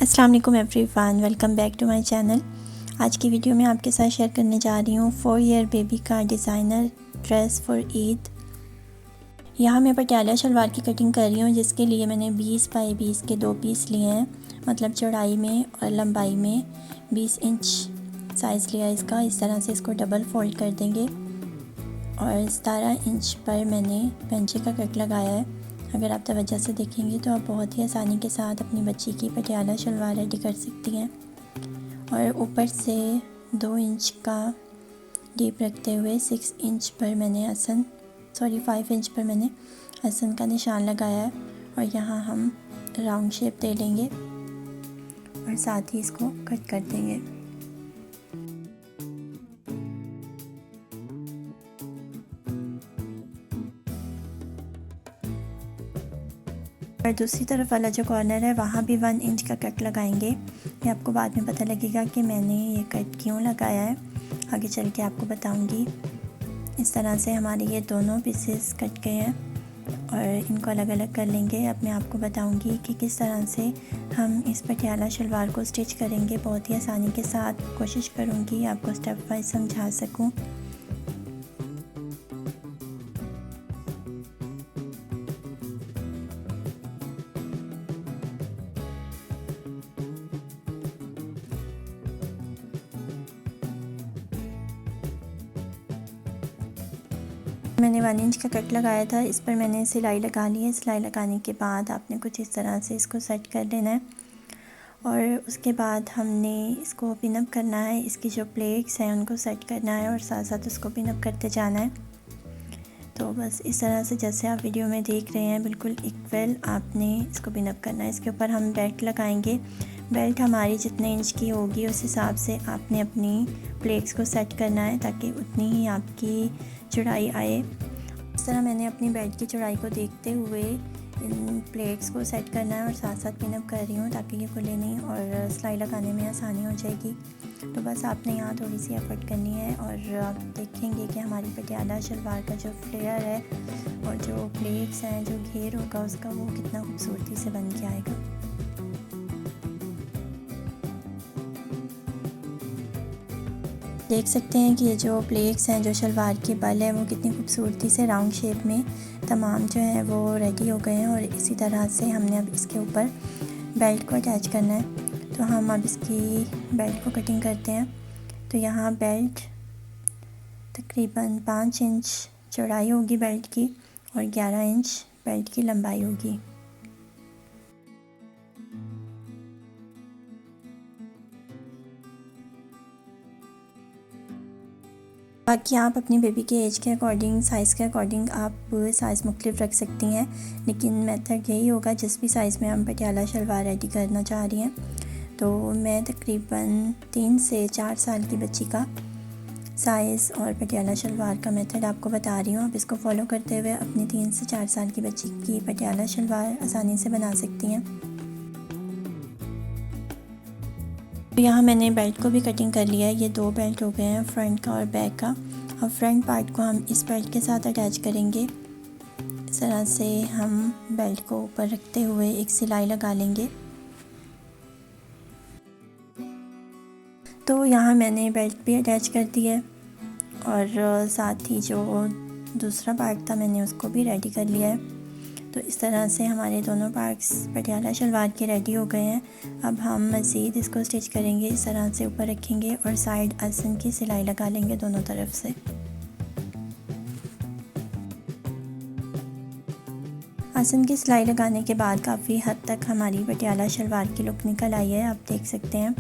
अस्सलाम वालेकुम everyone, welcome back to my channel. आज की वीडियो में आपके साथ शेयर करने जा रही हूँ 4 ईयर बेबी का डिज़ाइनर ड्रेस फॉर ईद। यहाँ मैं पटियाला शलवार की कटिंग कर रही हूँ, जिसके लिए मैंने 20 बाई 20 के 2 पीस लिए हैं। मतलब चौड़ाई में और लंबाई में 20 इंच साइज़ लिया इसका। इस तरह से इसको डबल फोल्ड कर देंगे और 17 इंच पर मैंने पेंचे का कट लगाया है। अगर आप तवज्जो से देखेंगे तो आप बहुत ही आसानी के साथ अपनी बच्ची की पटियाला शलवार रेडी कर सकती हैं। और ऊपर से 2 इंच का डीप रखते हुए 5 इंच पर मैंने आसन का निशान लगाया है। और यहाँ हम राउंड शेप दे लेंगे और साथ ही इसको कट कर देंगे। और दूसरी तरफ वाला जो कॉर्नर है वहाँ भी 1 इंच का कट लगाएंगे। ये आपको बाद में पता लगेगा कि मैंने ये कट क्यों लगाया है, आगे चल के आपको बताऊंगी। इस तरह से हमारे ये दोनों पीसेस कट गए हैं और इनको अलग अलग कर लेंगे। अब मैं आपको बताऊंगी कि किस तरह से हम इस पटियाला शलवार को स्टिच करेंगे। बहुत ही आसानी के साथ कोशिश करूँगी आपको स्टेप वाइज समझा सकूँ। मैंने 1 इंच का कट लगाया था, इस पर मैंने सिलाई लगा ली है। सिलाई लगाने के बाद आपने कुछ इस तरह से इसको सेट कर लेना है और उसके बाद हमने इसको पिन अप करना है। इसकी जो प्लेट्स हैं उनको सेट करना है और साथ साथ उसको पिन अप करते जाना है। तो बस इस तरह से जैसे आप वीडियो में देख रहे हैं बिल्कुल इक्वल आपने इसको पिन अप करना है। इसके ऊपर हम बेल्ट लगाएंगे। बेल्ट हमारी जितने इंच की होगी उस हिसाब से आपने अपनी प्लेट्स को सेट करना है ताकि उतनी ही आपकी चौड़ाई आए। इस तरह मैंने अपनी बेल्ट की चौड़ाई को देखते हुए इन प्लेट्स को सेट करना है और साथ साथ पिन अप कर रही हूँ ताकि ये खुले नहीं और सिलाई लगाने में आसानी हो जाएगी। तो बस आपने यहाँ थोड़ी सी एफर्ट करनी है और आप देखेंगे कि हमारी पटियाला शलवार का जो फ्लेयर है और जो प्लेट्स हैं, जो घेर होगा उसका, वो कितना खूबसूरती से बन के आएगा। देख सकते हैं कि ये जो प्लेट्स हैं, जो शलवार के बल है, वो कितनी खूबसूरती से राउंड शेप में तमाम जो है वो रेडी हो गए हैं। और इसी तरह से हमने अब इसके ऊपर बेल्ट को अटैच करना है। तो हम अब इसकी बेल्ट को कटिंग करते हैं। तो यहाँ बेल्ट तकरीबन 5 इंच चौड़ाई होगी बेल्ट की और 11 इंच बेल्ट की लंबाई होगी। बाकी आप अपनी बेबी के एज के अकॉर्डिंग, साइज़ के अकॉर्डिंग आप साइज़ मुख्तलिफ रख सकती हैं, लेकिन मेथड यही होगा जिस भी साइज़ में हम पटियाला शलवार रेडी करना चाह रही हैं। तो मैं तकरीबन 3 से 4 साल की बच्ची का साइज़ और पटियाला शलवार का मेथड आपको बता रही हूँ। आप इसको फॉलो करते हुए अपनी 3 से 4 साल की बच्ची की पटियाला शलवार आसानी से बना सकती हैं। तो यहाँ मैंने बेल्ट को भी कटिंग कर लिया है। ये 2 बेल्ट हो गए हैं, फ्रंट का और बैक का। अब फ्रंट पार्ट को हम इस बेल्ट के साथ अटैच करेंगे। इस तरह से हम बेल्ट को ऊपर रखते हुए एक सिलाई लगा लेंगे। तो यहाँ मैंने बेल्ट भी अटैच कर दी है और साथ ही जो दूसरा पार्ट था मैंने उसको भी रेडी कर लिया है। तो इस तरह से हमारे दोनों पार्ट्स पटियाला शलवार के रेडी हो गए हैं। अब हम मज़ीद इसको स्टिच करेंगे। इस तरह से ऊपर रखेंगे और साइड आसन की सिलाई लगा लेंगे दोनों तरफ से। आसन की सिलाई लगाने के बाद काफ़ी हद तक हमारी पटियाला शलवार की लुक निकल आई है, आप देख सकते हैं।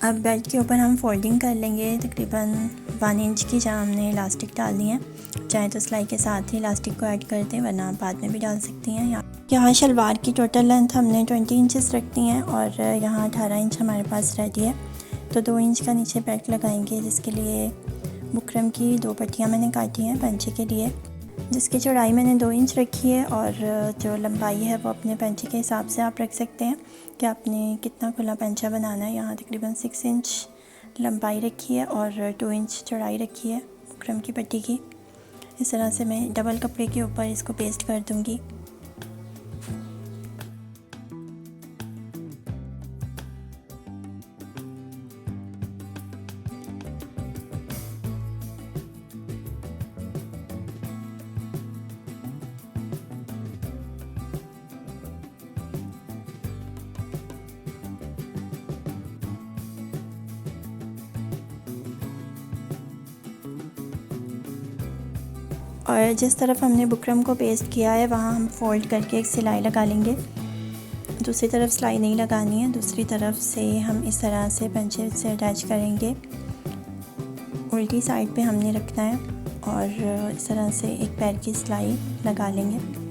अब बेल्ट के ऊपर हम फोल्डिंग कर लेंगे। तकरीबन 1 इंच की जहाँ हमने इलास्टिक डाल दी है, चाहे तो सिलाई के साथ ही इलास्टिक को ऐड कर दें, वरना बाद में भी डाल सकती हैं। यहाँ शलवार की टोटल लेंथ हमने 20 इंचेस रख दी हैं और यहाँ 18 इंच हमारे पास रेडी है। तो 2 इंच का नीचे बेल्ट लगाएंगे, जिसके लिए बुकरम की 2 पट्टियाँ मैंने काटी हैं पेंचे के लिए, जिसकी चौड़ाई मैंने 2 इंच रखी है और जो लंबाई है वो अपने पेंचे के हिसाब से आप रख सकते हैं कि आपने कितना खुला पेंचा बनाना है। यहाँ तकरीबन 6 इंच लंबाई रखी है और 2 इंच चौड़ाई रखी है बुकरम की पट्टी की। इस तरह से मैं डबल कपड़े के ऊपर इसको पेस्ट कर दूँगी। और जिस तरफ हमने बुकरम को पेस्ट किया है वहाँ हम फोल्ड करके एक सिलाई लगा लेंगे। दूसरी तरफ सिलाई नहीं लगानी है, दूसरी तरफ से हम इस तरह से पंचे से अटैच करेंगे। उल्टी साइड पे हमने रखना है और इस तरह से एक पैर की सिलाई लगा लेंगे।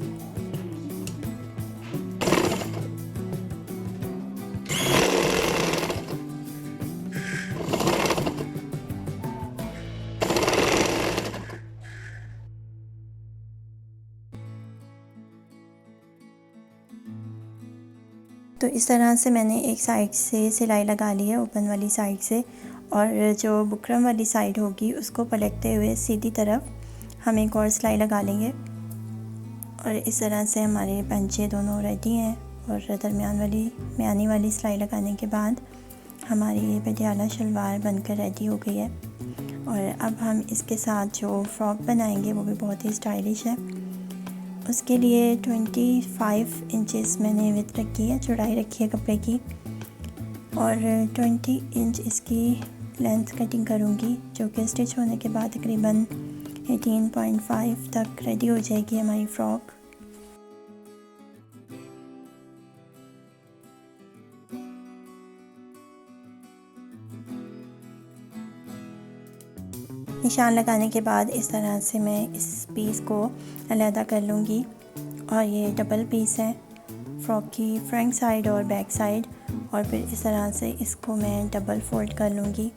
तो इस तरह से मैंने एक साइड से सिलाई लगा ली है, ओपन वाली साइड से, और जो बुकरम वाली साइड होगी उसको पलटते हुए सीधी तरफ हम एक और सिलाई लगा लेंगे। और इस तरह से हमारे पंचे दोनों रेडी हैं। और दरमियान वाली म्यानी वाली सिलाई लगाने के बाद हमारी पटियाला शलवार बनकर रेडी हो गई है। और अब हम इसके साथ जो फ्रॉक बनाएंगे वो भी बहुत ही स्टाइलिश है। उसके लिए 25 इंचेस मैंने विड्थ रखी है, चौड़ाई रखी है कपड़े की, और 20 इंच इसकी लेंथ कटिंग करूँगी, जो कि स्टिच होने के बाद तकरीबन 18.5 तक रेडी हो जाएगी हमारी फ़्रॉक। निशान लगाने के बाद इस तरह से मैं इस पीस को अलहदा कर लूँगी। और ये डबल पीस है फ़्रॉक की फ्रंट साइड और बैक साइड, और फिर इस तरह से इसको मैं डबल फोल्ड कर लूँगी।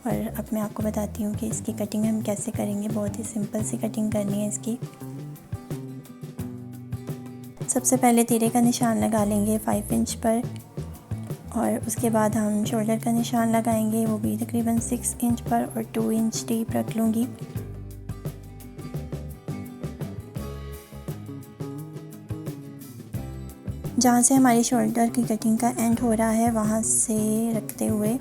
और अब मैं आपको बताती हूँ कि इसकी कटिंग हम कैसे करेंगे। बहुत ही सिंपल सी कटिंग करनी है इसकी। सबसे पहले तीरे का निशान लगा लेंगे 5 इंच पर, और उसके बाद हम शोल्डर का निशान लगाएंगे, वो भी तकरीबन 6 इंच पर, और 2 इंच डीप रख लूँगी। जहाँ से हमारी शोल्डर की कटिंग का एंड हो रहा है वहाँ से रखते हुए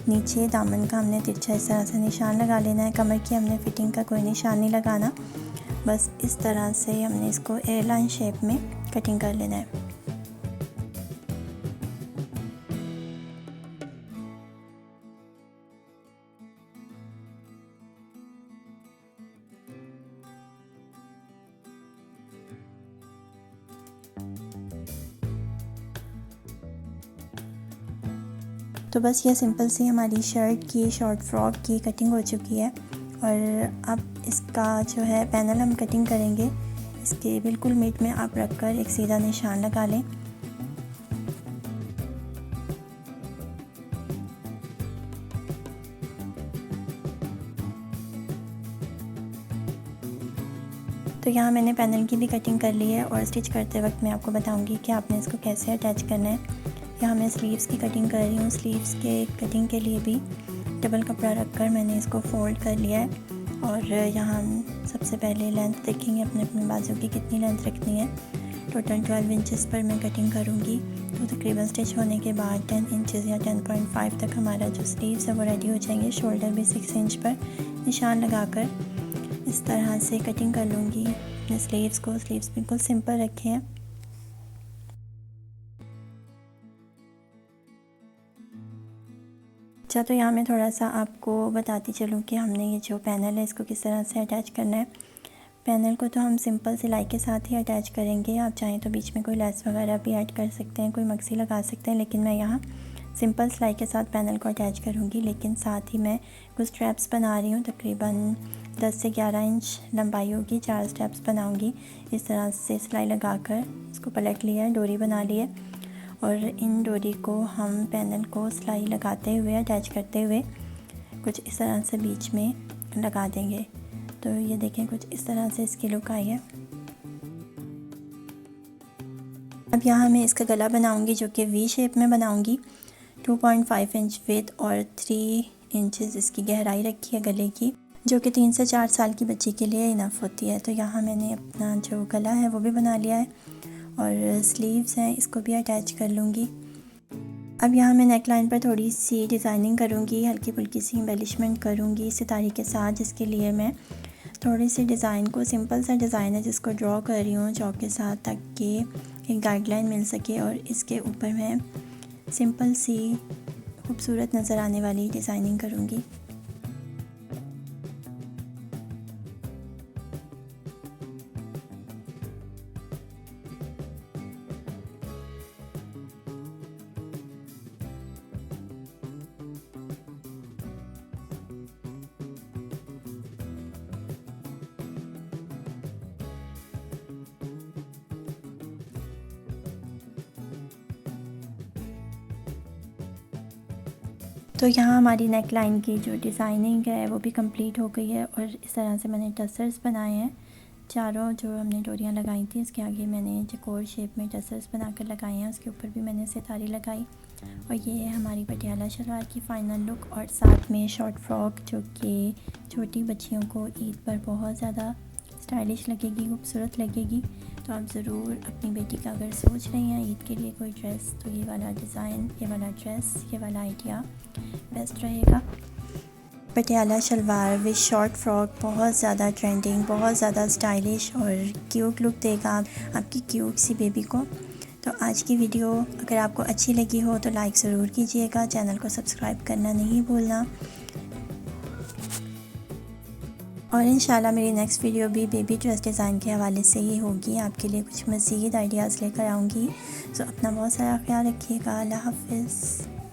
नीचे दामन का हमने तिरछा इस तरह से निशान लगा लेना है। कमर की हमने फिटिंग का कोई निशान नहीं लगाना, बस इस तरह से हमने इसको एयरलाइन शेप में कटिंग कर लेना है। तो बस ये सिंपल सी हमारी शर्ट की, शॉर्ट फ्रॉक की कटिंग हो चुकी है। और अब इसका जो है पैनल हम कटिंग करेंगे। इसके बिल्कुल मिड में आप रखकर एक सीधा निशान लगा लें। तो यहाँ मैंने पैनल की भी कटिंग कर ली है, और स्टिच करते वक्त मैं आपको बताऊँगी कि आपने इसको कैसे अटैच करना है। यहाँ मैं स्लीव्स की कटिंग कर रही हूँ। स्लीव्स के कटिंग के लिए भी डबल कपड़ा रखकर मैंने इसको फोल्ड कर लिया है। और यहाँ सबसे पहले लेंथ देखेंगे अपने अपने बाजू की कितनी लेंथ रखनी है। टोटल 12 इंचेस पर मैं कटिंग करूँगी। तो तकरीबन स्टिच होने के बाद 10 इंचेस या 10.5 तक हमारा जो स्लीव्स है वो रेडी हो जाएंगे। शोल्डर भी 6 इंच पर निशान लगाकर इस तरह से कटिंग कर लूँगी अपने स्लीव्स को। स्लीव्स बिल्कुल सिंपल रखे हैं। अच्छा, तो यहाँ मैं थोड़ा सा आपको बताती चलूँ कि हमने ये जो पैनल है इसको किस तरह से अटैच करना है। पैनल को तो हम सिंपल सिलाई के साथ ही अटैच करेंगे। आप चाहें तो बीच में कोई लेस वगैरह भी ऐड कर सकते हैं, कोई मक्सी लगा सकते हैं, लेकिन मैं यहाँ सिंपल सिलाई के साथ पैनल को अटैच करूँगी। लेकिन साथ ही मैं कुछ स्ट्रैप्स बना रही हूँ, तकरीबन 10 से 11 इंच लंबाई होगी। 4 स्टेप्स बनाऊँगी। इस तरह से सिलाई लगाकर इसको पलट लिया है, डोरी बना ली है, और इन डोरी को हम पैनल को सिलाई लगाते हुए अटैच करते हुए कुछ इस तरह से बीच में लगा देंगे। तो ये देखें, कुछ इस तरह से इसकी लुक आई है। अब यहाँ मैं इसका गला बनाऊंगी, जो कि वी शेप में बनाऊंगी। 2.5 इंच विड्थ और 3 इंचेस इसकी गहराई रखी है गले की। जो कि 3 से 4 साल की बच्ची के लिए इनफ होती है। तो यहाँ मैंने अपना जो गला है वो भी बना लिया है और स्लीव्स हैं इसको भी अटैच कर लूँगी। अब यहाँ मैं नेक लाइन पर थोड़ी सी डिज़ाइनिंग करूँगी, हल्की फुल्की सी एम्बेलिशमेंट करूँगी सितारे के साथ, जिसके लिए मैं थोड़ी सी डिज़ाइन को, सिंपल सा डिज़ाइन है जिसको ड्रॉ कर रही हूँ चौक के साथ, ताकि एक गाइडलाइन मिल सके और इसके ऊपर मैं सिंपल सी खूबसूरत नज़र आने वाली डिज़ाइनिंग करूँगी। तो यहाँ हमारी नेक लाइन की जो डिज़ाइनिंग है वो भी कंप्लीट हो गई है और इस तरह से मैंने टसर्स बनाए हैं। चारों जो हमने डोरियाँ लगाई थी उसके आगे मैंने चकोर शेप में टसर्स बनाकर लगाए हैं, उसके ऊपर भी मैंने सितारे लगाई। और ये है हमारी पटियाला शलवार की फ़ाइनल लुक, और साथ में शॉर्ट फ्रॉक जो कि छोटी बच्चियों को ईद पर बहुत ज़्यादा स्टाइलिश लगेगी, खूबसूरत लगेगी। तो आप ज़रूर अपनी बेटी का अगर सोच रही हैं ईद के लिए कोई ड्रेस, तो ये वाला डिज़ाइन, ये वाला ड्रेस, ये वाला आइडिया बेस्ट रहेगा। Patiala salwar with short frock बहुत ज़्यादा ट्रेंडिंग, बहुत ज़्यादा स्टाइलिश और क्यूट लुक देगा आपकी क्यूट सी बेबी को। तो आज की वीडियो अगर आपको अच्छी लगी हो तो लाइक ज़रूर कीजिएगा, चैनल को सब्सक्राइब करना नहीं भूलना। और इंशाल्लाह मेरी नेक्स्ट वीडियो भी बेबी ड्रेस डिज़ाइन के हवाले से ही होगी, आपके लिए कुछ मज़ीद आइडियाज़ लेकर आऊँगी। तो अपना बहुत सारा ख्याल रखिएगा। अल्लाह हाफ़िज़।